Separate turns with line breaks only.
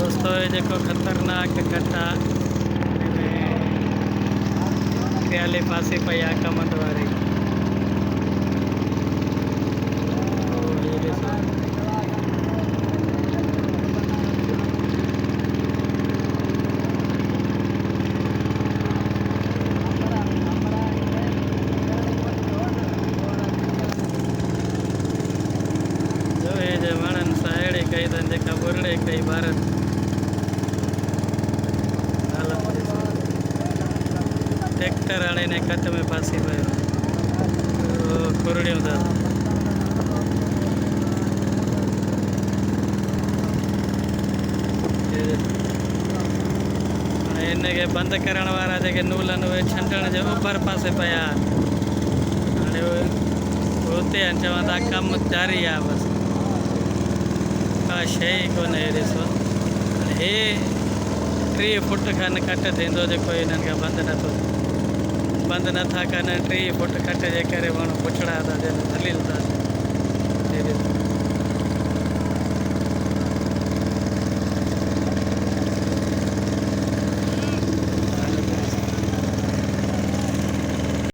दोस्तों ये देखो खतरनाक कट्टा हरियाली पासी पई आ कमंद वारी ये ॾिसो जो ये जे वणन साहेड़ी कई अथनि जेका बुरड़े कई भारत हालत ॾिसो ट्रैक्टर आणीने कट में फासी पियो खुरड़ियूं अथसि इनके बंद करण वारा जेके नूलन उहे छंडण जे उभर पासे पिया हाणे हुते आहिनि चवनि था कमु जारी आहे बसि का शइ ई कोन्हे ॾिसो हे 30 फुट खनि कट थींदो जेको हिननि खे बंदि नथा कनि 30 फुट कट जे करे माण्हू पुछड़ा था थियनि दलील था